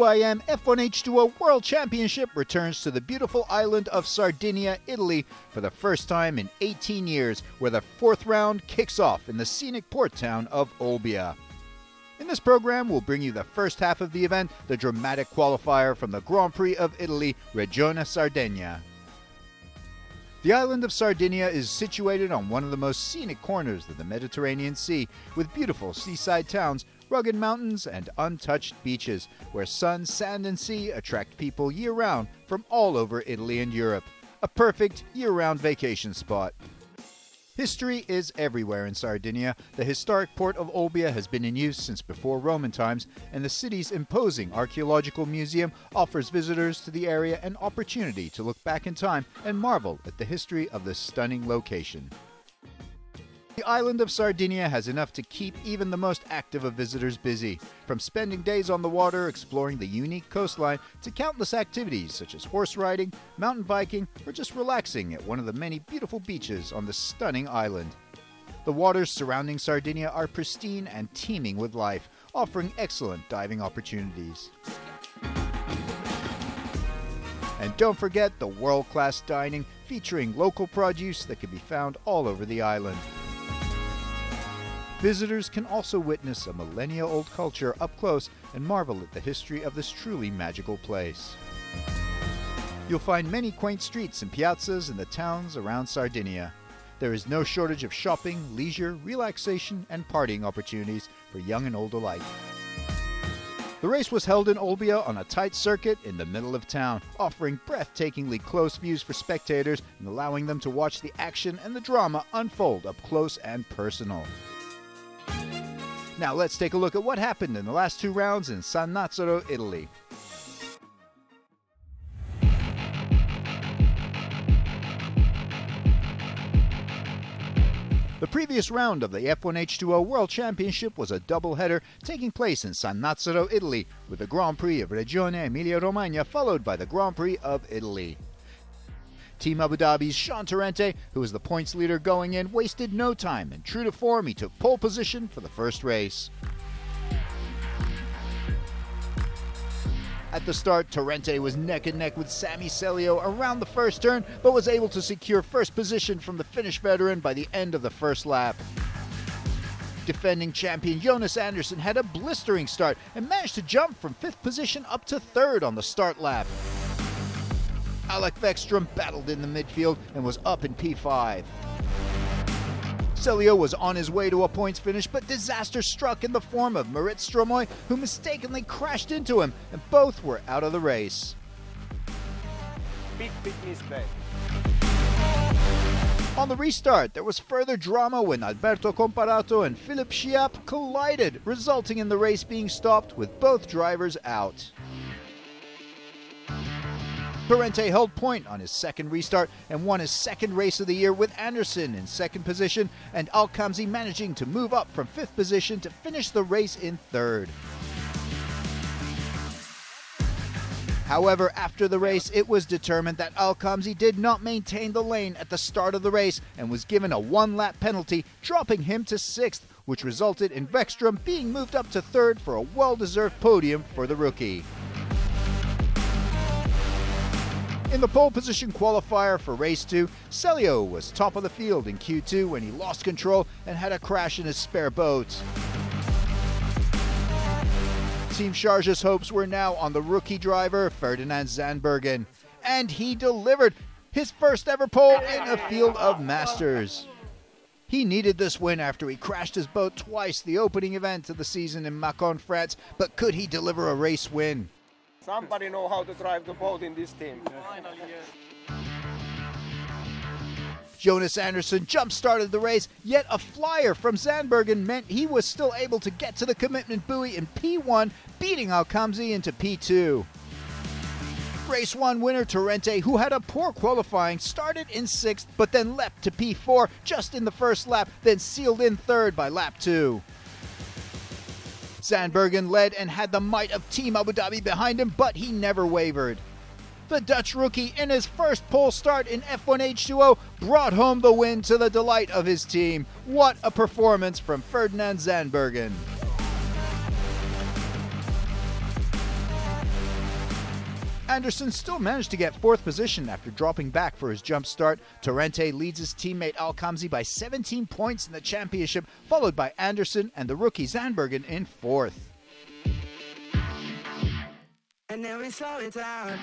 UIM F1H2O World Championship returns to the beautiful island of Sardinia, Italy for the first time in 18 years, where the fourth round kicks off in the scenic port town of Olbia. In this program, we'll bring you the first half of the event, the dramatic qualifier from the Grand Prix of Italy, Regione Sardegna. The island of Sardinia is situated on one of the most scenic corners of the Mediterranean Sea, with beautiful seaside towns, rugged mountains, and untouched beaches, where sun, sand, and sea attract people year-round from all over Italy and Europe. A perfect year-round vacation spot. History is everywhere in Sardinia. The historic port of Olbia has been in use since before Roman times, and the city's imposing archaeological museum offers visitors to the area an opportunity to look back in time and marvel at the history of this stunning location. The island of Sardinia has enough to keep even the most active of visitors busy, from spending days on the water exploring the unique coastline to countless activities such as horse riding, mountain biking, or just relaxing at one of the many beautiful beaches on the stunning island. The waters surrounding Sardinia are pristine and teeming with life, offering excellent diving opportunities. And don't forget the world-class dining featuring local produce that can be found all over the island. Visitors can also witness a millennia-old culture up close and marvel at the history of this truly magical place. You'll find many quaint streets and piazzas in the towns around Sardinia. There is no shortage of shopping, leisure, relaxation, and partying opportunities for young and old alike. The race was held in Olbia on a tight circuit in the middle of town, offering breathtakingly close views for spectators and allowing them to watch the action and the drama unfold up close and personal. Now let's take a look at what happened in the last two rounds in Sannazaro, Italy. The previous round of the F1H2O World Championship was a double-header taking place in Sannazaro, Italy, with the Grand Prix of Regione Emilia-Romagna followed by the Grand Prix of Italy. Team Abu Dhabi's Sean Torrente, who was the points leader going in, wasted no time, and true to form, he took pole position for the first race. At the start, Torrente was neck and neck with Sami Celio around the first turn, but was able to secure first position from the Finnish veteran by the end of the first lap. Defending champion Jonas Andersson had a blistering start and managed to jump from 5th position up to 3rd on the start lap. Alec Vekstrom battled in the midfield and was up in P5. Celio was on his way to a points finish, but disaster struck in the form of Marit Stromoy, who mistakenly crashed into him, and both were out of the race. Big mistake. On the restart, there was further drama when Alberto Comparato and Philipp Schiapp collided, resulting in the race being stopped with both drivers out. Torrente held point on his second restart and won his second race of the year with Andersson in 2nd position and Alkamzi managing to move up from 5th position to finish the race in 3rd. However, after the race, it was determined that Alkamzi did not maintain the lane at the start of the race and was given a 1-lap penalty, dropping him to 6th, which resulted in Vekstrom being moved up to 3rd for a well-deserved podium for the rookie. In the pole position qualifier for race 2, Celio was top of the field in Q2 when he lost control and had a crash in his spare boat. Team Sharjah's hopes were now on the rookie driver Ferdinand Zandbergen, and he delivered his first ever pole in a field of masters. He needed this win after he crashed his boat twice the opening event of the season in Macon, France, but could he deliver a race win? Somebody know how to drive the boat in this team. Jonas Andersson jump-started the race, yet a flyer from Zandbergen meant he was still able to get to the commitment buoy in P1, beating Alkamzi into P2. Race 1 winner Torrente, who had a poor qualifying, started in 6th, but then leapt to P4 just in the first lap, then sealed in 3rd by lap 2. Zandbergen led and had the might of Team Abu Dhabi behind him, but he never wavered. The Dutch rookie, in his first pole start in F1H2O, brought home the win to the delight of his team. What a performance from Ferdinand Zandbergen. Anderson still managed to get 4th position after dropping back for his jump start. Torrente leads his teammate Alkamzi by 17 points in the championship, followed by Anderson and the rookie Zandbergen in 4th. And then we slow it down.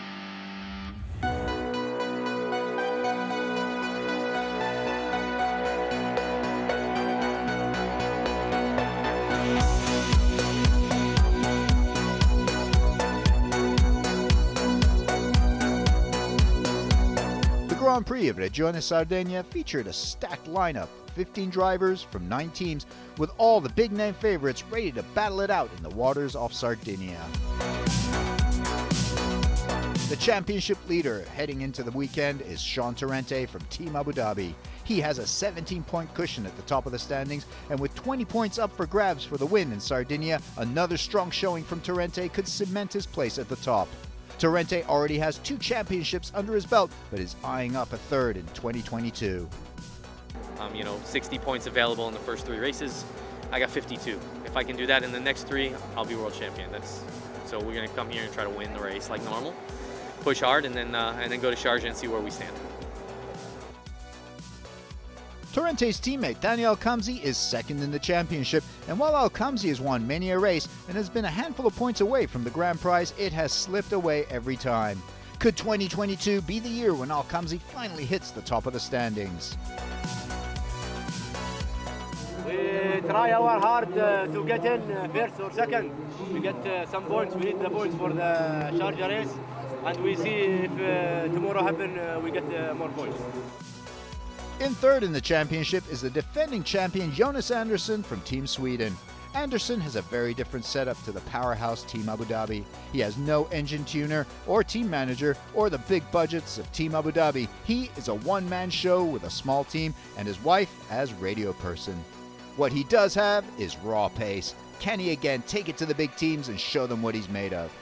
The Grand Prix of Regione Sardegna featured a stacked lineup, 15 drivers from 9 teams, with all the big-name favorites ready to battle it out in the waters off Sardinia. The championship leader heading into the weekend is Sean Torrente from Team Abu Dhabi. He has a 17-point cushion at the top of the standings, and with 20 points up for grabs for the win in Sardinia, another strong showing from Torrente could cement his place at the top. Torrente already has 2 championships under his belt, but is eyeing up a 3rd in 2022. 60 points available in the first 3 races. I got 52. If I can do that in the next 3, I'll be world champion. So we're going to come here and try to win the race like normal, push hard, and then go to Sharjah and see where we stand. Torrente's teammate Daniel Alkamzi is 2nd in the championship, and while Alkamzi has won many a race and has been a handful of points away from the grand prize, it has slipped away every time. Could 2022 be the year when Alkamzi finally hits the top of the standings? We try our hard to get in 1st or 2nd. We get some points. We need the points for the Sharjah race, and we see if tomorrow happen, we get more points. In 3rd in the championship is the defending champion Jonas Andersson from Team Sweden. Andersson has a very different setup to the powerhouse Team Abu Dhabi. He has no engine tuner or team manager or the big budgets of Team Abu Dhabi. He is a one-man show with a small team and his wife as radio person. What he does have is raw pace. Can he again take it to the big teams and show them what he's made of?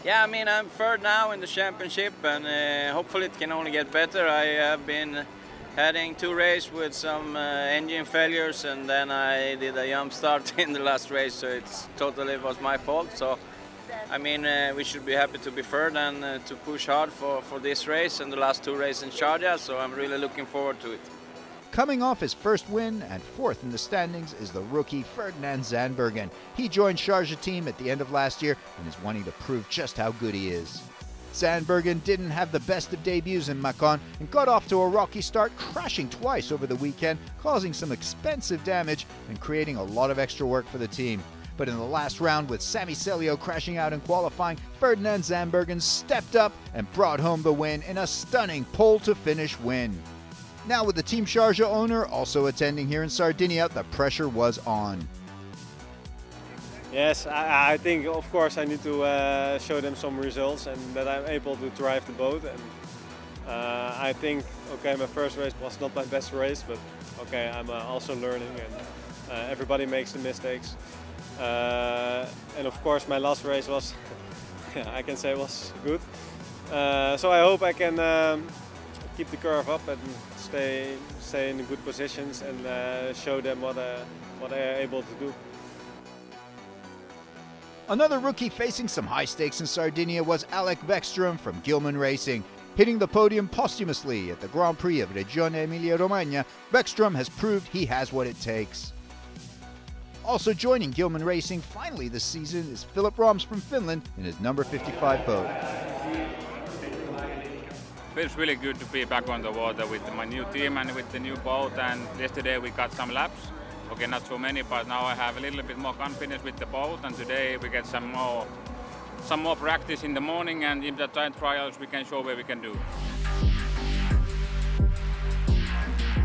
Yeah, I'm 3rd now in the championship, and hopefully it can only get better. I have been heading 2 races with some engine failures, and then I did a jump start in the last race, so it totally was my fault. So, we should be happy to be 3rd and to push hard for this race and the last 2 races in Sharjah, so I'm really looking forward to it. Coming off his 1st win and 4th in the standings is the rookie Ferdinand Zandbergen. He joined Sharjah team at the end of last year and is wanting to prove just how good he is. Zandbergen didn't have the best of debuts in Macon and got off to a rocky start, crashing twice over the weekend, causing some expensive damage and creating a lot of extra work for the team. But in the last round, with Sami Celio crashing out in qualifying, Ferdinand Zandbergen stepped up and brought home the win in a stunning pole-to-finish win. Now with the Team Sharjah owner also attending here in Sardinia, the pressure was on. Yes, I think of course I need to show them some results and that I'm able to drive the boat. And I think, okay, my first race was not my best race, but okay, I'm also learning, and everybody makes the mistakes. And of course my last race was, I can say, was good. So I hope I can keep the curve up and stay in good positions and show them what I am able to do. Another rookie facing some high stakes in Sardinia was Alec Bäckström from Gilman Racing. Hitting the podium posthumously at the Grand Prix of Regione Emilia-Romagna, Bäckström has proved he has what it takes. Also joining Gilman Racing finally this season is Philip Roms from Finland in his number 55 boat. Feels really good to be back on the water with my new team and with the new boat, and yesterday we got some laps. Okay, not so many, but now I have a little bit more confidence with the boat, and today we get some more practice in the morning, and in the time trials we can show where we can do.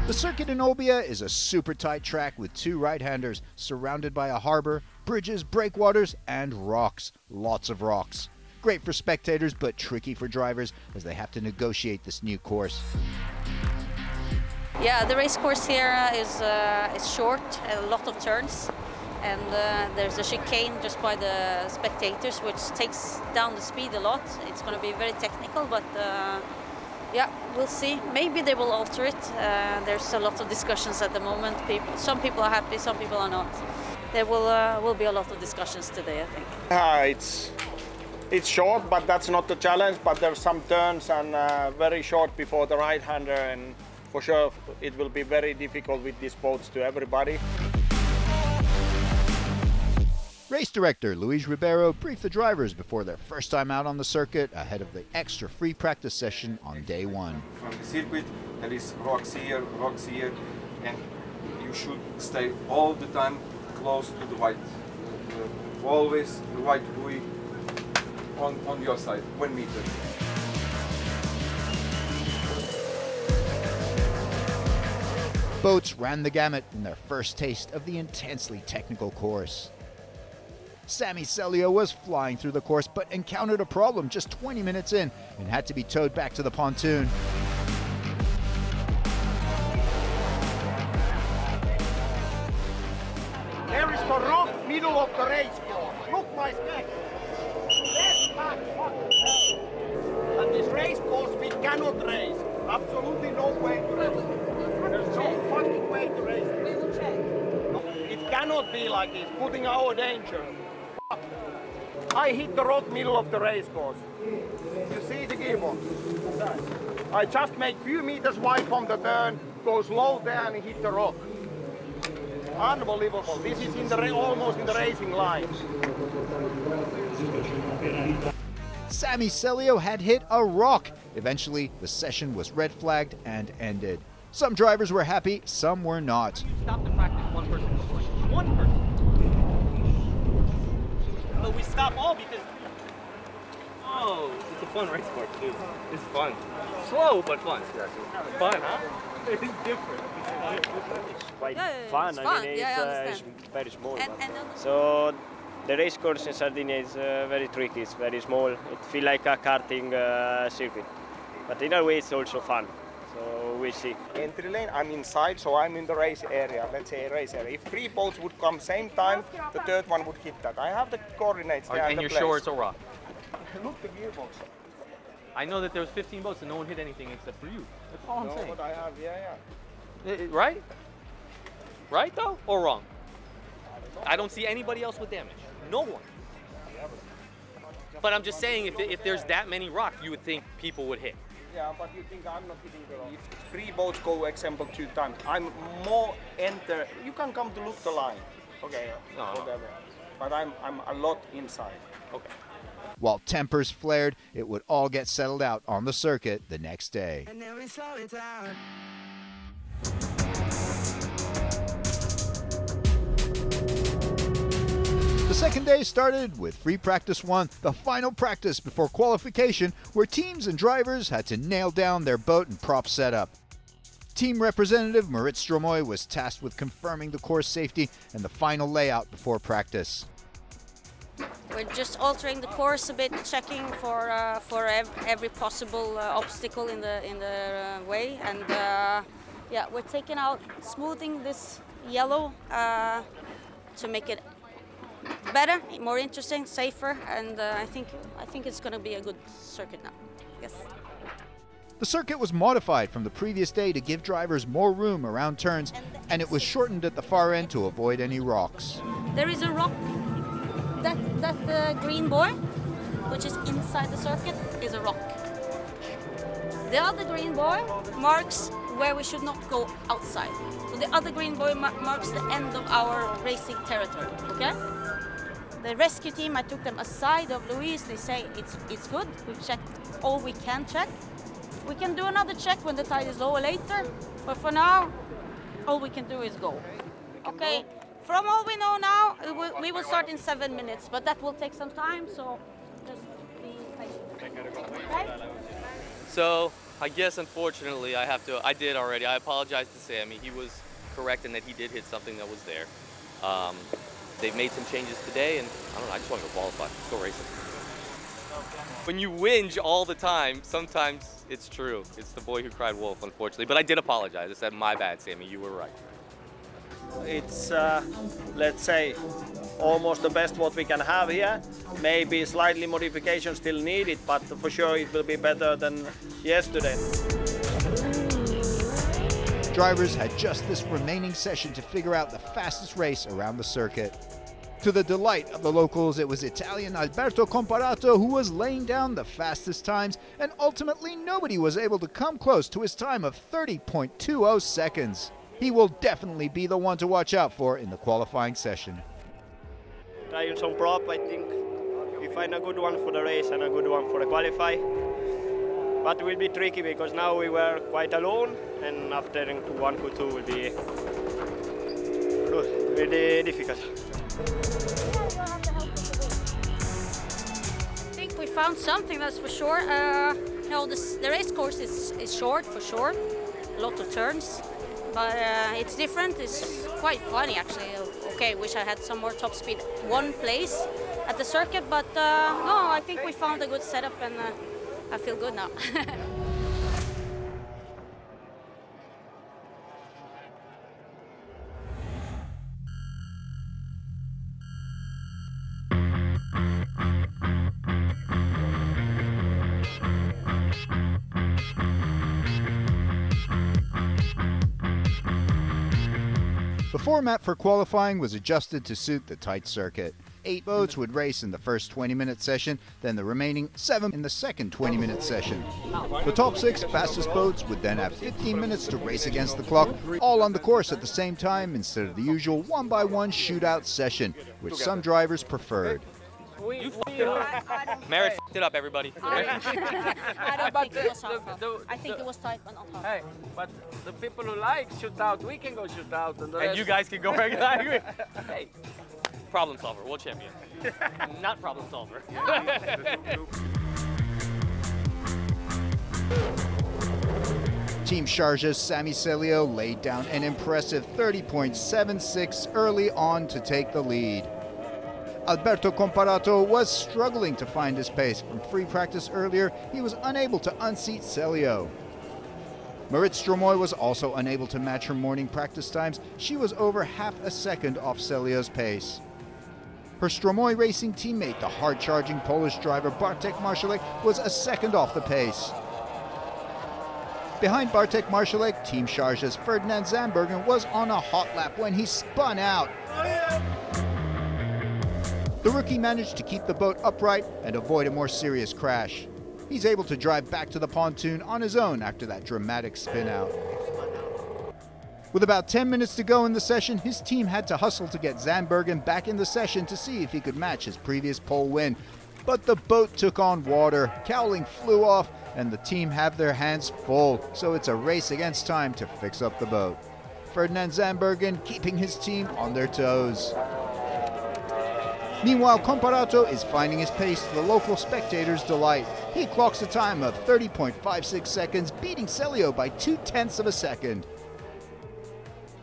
The circuit in Olbia is a super tight track with 2 right-handers, surrounded by a harbor, bridges, breakwaters, and rocks. Lots of rocks. Great for spectators, but tricky for drivers as they have to negotiate this new course. Yeah, the race course here is short, a lot of turns, and there's a chicane just by the spectators, which takes down the speed a lot. It's going to be very technical, but yeah, we'll see. Maybe they will alter it. There's a lot of discussions at the moment. Some people are happy, some people are not. There will be a lot of discussions today, I think. It's short, but that's not the challenge, but there's some turns and very short before the right-hander, and for sure it will be very difficult with these boats to everybody. Race director Luis Ribeiro briefed the drivers before their first time out on the circuit ahead of the extra free practice session on day one. From the circuit, there is rocks here, and you should stay all the time close to the white. Always the white buoy on your side, 1 meter. Boats ran the gamut in their first taste of the intensely technical course. Sami Celio was flying through the course but encountered a problem just 20 minutes in and had to be towed back to the pontoon. There is the rock middle of the race course. Look my neck. That's not fucking hell. And this race course we cannot race. Absolutely no way to race. There's no fucking way to race. We will check. It cannot be like this, putting our danger. I hit the rock middle of the race course. You see the gearbox? I just make few meters wide from the turn, go slow there and hit the rock. Unbelievable. This is in the almost in the racing line. Sami Celio had hit a rock. Eventually, the session was red flagged and ended. Some drivers were happy, some were not. You stop the practice, one person was like, one person. But we stop all because, oh, it's a fun race course, dude. It's fun. Slow, but fun. Fun, huh? It's different. It's quite Yeah, fun. it's I fun. mean, Yeah, it's very small. And So the race course in Sardinia is very tricky. It's very small. It feels like a karting circuit, but in a way it's also fun. So we see. Entry lane, I'm inside, so I'm in the race area, let's say race area. If 3 boats would come same time, the third one would hit that. I have the coordinates there. And you're sure it's a rock? Look the gearbox. I know that there was 15 boats and no one hit anything except for you. That's all I'm saying. But I have, Right? Right though, or wrong? I don't see anybody else with damage. No one. But I'm just saying, if there's that many rocks, you would think people would hit. Yeah, but you think I'm not hitting the rock. If 3 boats go, example, 2 times, I'm more enter. You can come to look the line. Okay, whatever. But I'm a lot inside. Okay. While tempers flared, it would all get settled out on the circuit the next day. And then we slow it down. The second day started with free practice 1, the final practice before qualification, where teams and drivers had to nail down their boat and prop setup. Team representative Marit Stromoy was tasked with confirming the course safety and the final layout before practice. we're just altering the course a bit, checking for every possible obstacle in the way, and yeah, we're taking out, smoothing this yellow to make it better, more interesting, safer, and I think it's going to be a good circuit now. Yes. The circuit was modified from the previous day to give drivers more room around turns, and it was shortened at the far end to avoid any rocks. There is a rock, that green buoy, which is inside the circuit, is a rock. The other green buoy marks where we should not go outside. So the other green buoy marks the end of our racing territory, okay? The rescue team, I took them aside of Luis, they say it's good, we've checked all we can check. We can do another check when the tide is lower later, but for now, all we can do is go. Okay, from all we know now, we will start in 7 minutes, but that will take some time, so just be patient. Okay? So, I guess unfortunately I did already. I apologize to Sammy. He was correct in that he did hit something that was there. They've made some changes today, and I don't know, I just want to go qualify. Let's go racing. When you whinge all the time, sometimes it's true. It's the boy who cried wolf, unfortunately. But I did apologize. I said, my bad, Sammy, you were right. It's, let's say, almost the best what we can have here. Maybe slightly modification still needed, but for sure it will be better than yesterday. Drivers had just this remaining session to figure out the fastest race around the circuit. To the delight of the locals, it was Italian Alberto Comparato who was laying down the fastest times, and ultimately nobody was able to come close to his time of 30.20 seconds. He will definitely be the one to watch out for in the qualifying session. Trying some prop, I think we find a good one for the race and a good one for the qualify. But it will be tricky because now we were quite alone, and after Q1, Q2 will be really difficult. I think we found something, that's for sure. The race course is short for sure, a lot of turns, but it's different. It's quite funny actually. Okay, wish I had some more top speed one place at the circuit, but no, I think we found a good setup, and I feel good now. The format for qualifying was adjusted to suit the tight circuit. 8 boats would race in the first 20-minute session, then the remaining 7 in the second 20-minute session. The top 6 fastest boats would then have 15 minutes to race against the clock, all on the course at the same time instead of the usual one-by-one shootout session, which some drivers preferred. You fucked it up. Merritt fucked it up, everybody. I don't think it was hard. I think it was tight, but not hard. Hey, but the people who like shootout, we can go shootout. And you guys can go regular. Hey, problem solver, world champion. Not problem solver. Team Sharjah's Sami Celio laid down an impressive 30.76 early on to take the lead. Alberto Comparato was struggling to find his pace. From free practice earlier, he was unable to unseat Celio. Marit Stromoy was also unable to match her morning practice times. She was over half a second off Celio's pace. Her Stromoy racing teammate, the hard-charging Polish driver Bartek Marszalek, was a second off the pace. Behind Bartek Marszalek, Team Sharjah's Ferdinand Zandbergen was on a hot lap when he spun out. The rookie managed to keep the boat upright and avoid a more serious crash. He's able to drive back to the pontoon on his own after that dramatic spin out. With about 10 minutes to go in the session, his team had to hustle to get Zandbergen back in the session to see if he could match his previous pole win. But the boat took on water, cowling flew off, and the team have their hands full, so it's a race against time to fix up the boat. Ferdinand Zandbergen keeping his team on their toes. Meanwhile, Comparato is finding his pace to the local spectators' delight. He clocks a time of 30.56 seconds, beating Celio by 0.2 of a second.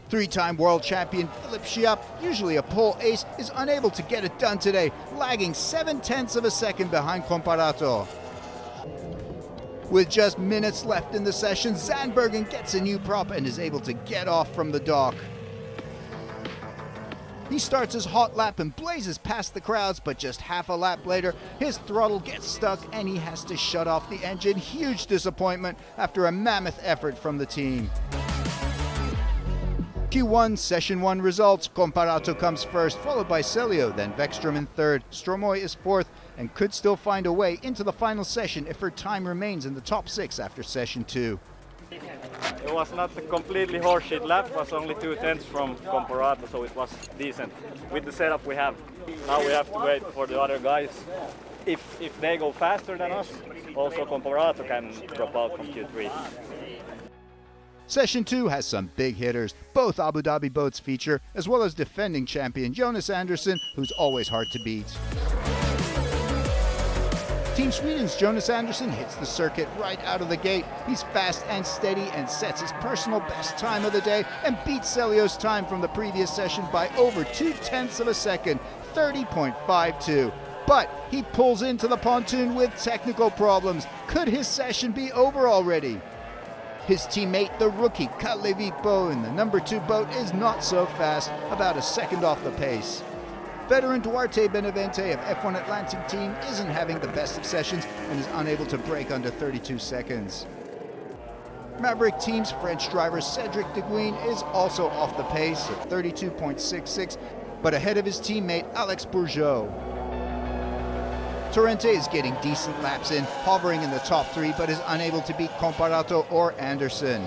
Three-time world champion Philipp Schiap, usually a pole ace, is unable to get it done today, lagging 0.7 of a second behind Comparato. With just minutes left in the session, Zandbergen gets a new prop and is able to get off from the dock. He starts his hot lap and blazes past the crowds, but just half a lap later, his throttle gets stuck and he has to shut off the engine. Huge disappointment after a mammoth effort from the team. Q1 Session 1 results. Comparato comes first, followed by Celio, then Vekstrom in third. Stromoy is fourth and could still find a way into the final session if her time remains in the top 6 after Session 2. It was not a completely horseshit lap, it was only 2/10 from Comparato, so it was decent with the setup we have. Now we have to wait for the other guys. If they go faster than us, also Comparato can drop out from Q3. Session 2 has some big hitters. Both Abu Dhabi boats feature, as well as defending champion Jonas Andersson, who's always hard to beat. Team Sweden's Jonas Andersson hits the circuit right out of the gate. He's fast and steady and sets his personal best time of the day and beats Celio's time from the previous session by over 0.2 of a second, 30.52. But he pulls into the pontoon with technical problems. Could his session be over already? His teammate, the rookie Kalle Vipo in the number 2 boat, is not so fast, about a second off the pace. Veteran Duarte Benavente of F1 Atlantic team isn't having the best of sessions and is unable to break under 32 seconds. Maverick team's French driver Cedric Deguin is also off the pace at 32.66. but ahead of his teammate Alex Bourgeot. Torrente is getting decent laps in, hovering in the top 3, but is unable to beat Comparato or Anderson.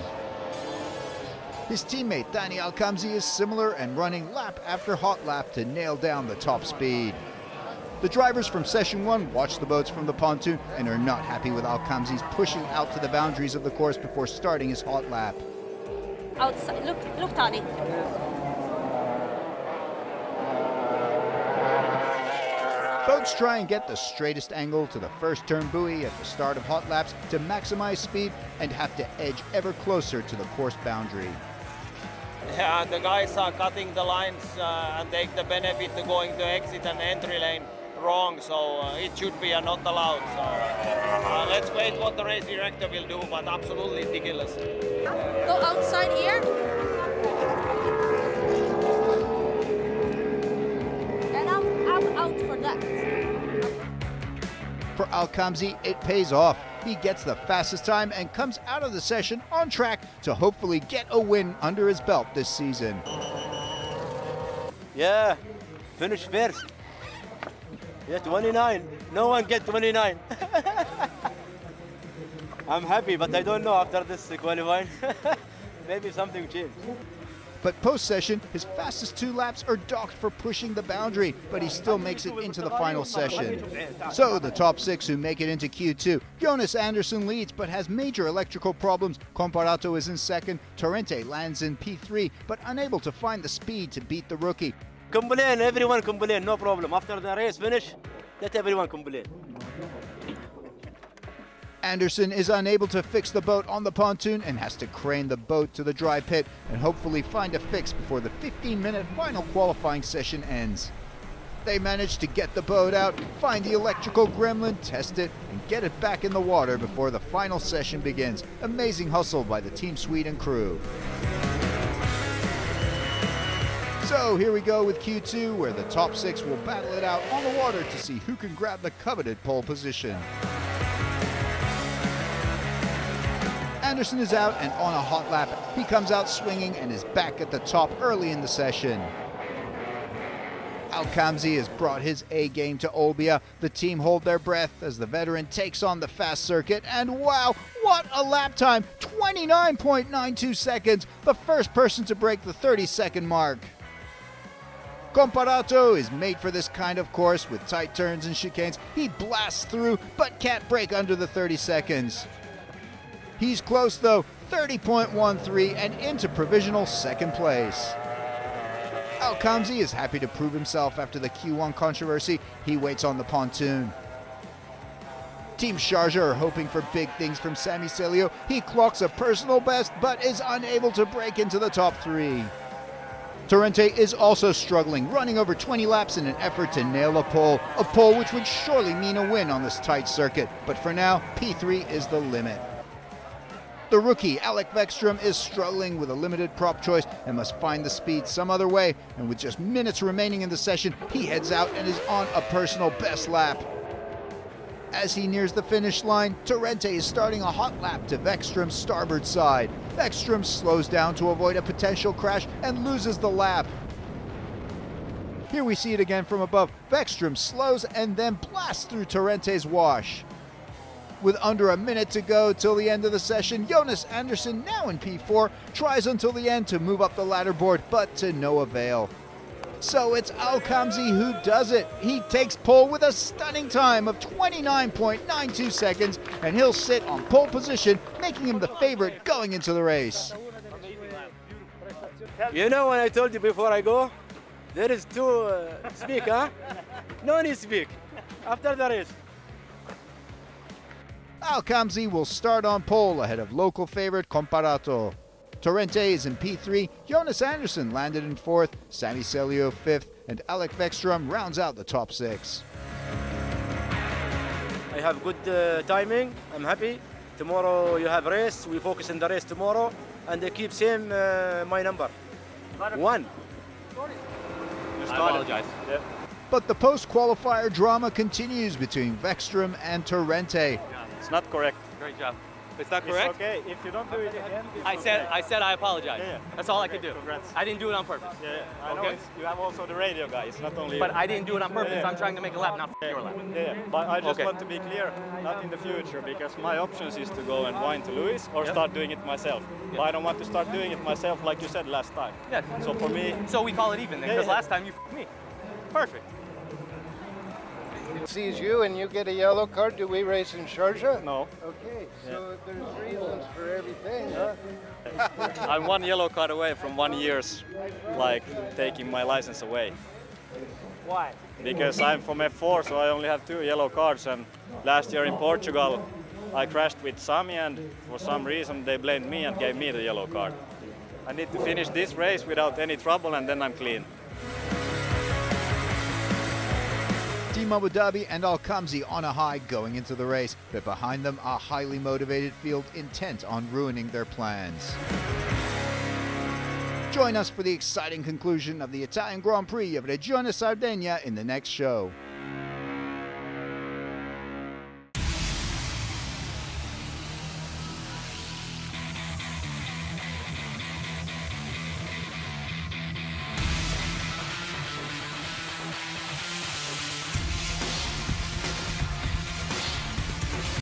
His teammate Dani Alcamzi is similar and running lap after hot lap to nail down the top speed. The drivers from Session 1 watch the boats from the pontoon and are not happy with Alcamzi's pushing out to the boundaries of the course before starting his hot lap. Outside, look, Tani. Boats try and get the straightest angle to the first turn buoy at the start of hot laps to maximize speed and have to edge ever closer to the course boundary. Yeah, the guys are cutting the lines and take the benefit to going to exit and entry lane wrong, so it should be not allowed. So let's wait what the race director will do, but absolutely ridiculous. Go outside here. And I'm out for that. For Alcamzi, it pays off. He gets the fastest time and comes out of the session on track to hopefully get a win under his belt this season. Yeah, finish first. Yeah, 29. No one get 29. I'm happy, but I don't know after this qualifying. Maybe something changed. But post-session, his fastest 2 laps are docked for pushing the boundary, but he still makes it into the final session. So the top 6 who make it into Q2, Jonas Anderson leads but has major electrical problems. Comparato is in second. Torrente lands in P3 but unable to find the speed to beat the rookie. Complain, everyone complain, no problem. After the race finish, let everyone complain. Anderson is unable to fix the boat on the pontoon and has to crane the boat to the dry pit and hopefully find a fix before the 15-minute final qualifying session ends. They manage to get the boat out, find the electrical gremlin, test it, and get it back in the water before the final session begins. Amazing hustle by the Team Sweden crew. So here we go with Q2, where the top 6 will battle it out on the water to see who can grab the coveted pole position. Anderson is out and on a hot lap. He comes out swinging and is back at the top early in the session. Alcamzi has brought his A game to Olbia. The team hold their breath as the veteran takes on the fast circuit. And wow, what a lap time! 29.92 seconds, the first person to break the 30-second mark. Comparato is made for this kind of course with tight turns and chicanes. He blasts through but can't break under the 30 seconds. He's close though, 30.13 and into provisional second place. Alcamzi is happy to prove himself after the Q1 controversy. He waits on the pontoon. Team Sharjah are hoping for big things from Sami Celio. He clocks a personal best but is unable to break into the top 3. Torrente is also struggling, running over 20 laps in an effort to nail a pole which would surely mean a win on this tight circuit. But for now, P3 is the limit. The rookie, Alec Vekstrom, is struggling with a limited prop choice and must find the speed some other way. And with just minutes remaining in the session, he heads out and is on a personal best lap. As he nears the finish line, Torrente is starting a hot lap to Vekstrom's starboard side. Vekstrom slows down to avoid a potential crash and loses the lap. Here we see it again from above. Vekstrom slows and then blasts through Torrente's wash. With under a minute to go till the end of the session, Jonas Anderson, now in P4, tries until the end to move up the ladder board, but to no avail. So it's Alcamzi who does it. He takes pole with a stunning time of 29.92 seconds, and he'll sit on pole position, making him the favorite going into the race. You know when I told you before I go, there is two speak, huh? No need speak. After the race. Alcamzi will start on pole ahead of local favorite Comparato. Torrente is in P3, Jonas Anderson landed in 4th, Sami Celio 5th, and Alec Vekstrom rounds out the top 6. I have good timing, I'm happy. Tomorrow you have race, we focus on the race tomorrow, and they keep same my number. 1. I apologize. Yeah. But the post-qualifier drama continues between Vekstrom and Torrente. It's not correct. Great job. Is that correct? It's okay. If you don't do it again, I said I apologize. Yeah. That's all I could do. Congrats. I didn't do it on purpose. Yeah, I know. Okay. You have also the radio guy. It's not only But you. I didn't do it on purpose. Yeah. I'm trying to make a lap, not your lap. Yeah, but I just Okay. want to be clear, not in the future, because my options is to go and whine to Lewis or start doing it myself. But I don't want to start doing it myself like you said last time. Yeah. So for me... So we call it even then, because last time you f***ed me. Perfect. Sees you and you get a yellow card. Do we race in Sharjah? No. Okay, so there's reasons for everything, huh? I'm one yellow card away from 1 year's, like, taking my license away. Why? Because I'm from F4, so I only have 2 yellow cards, and last year in Portugal I crashed with Sami, and for some reason they blamed me and gave me the yellow card. I need to finish this race without any trouble, and then I'm clean. Team Abu Dhabi and Al-Kamzi on a high going into the race, but behind them a highly motivated field intent on ruining their plans. Join us for the exciting conclusion of the Italian Grand Prix of Regione Sardegna in the next show.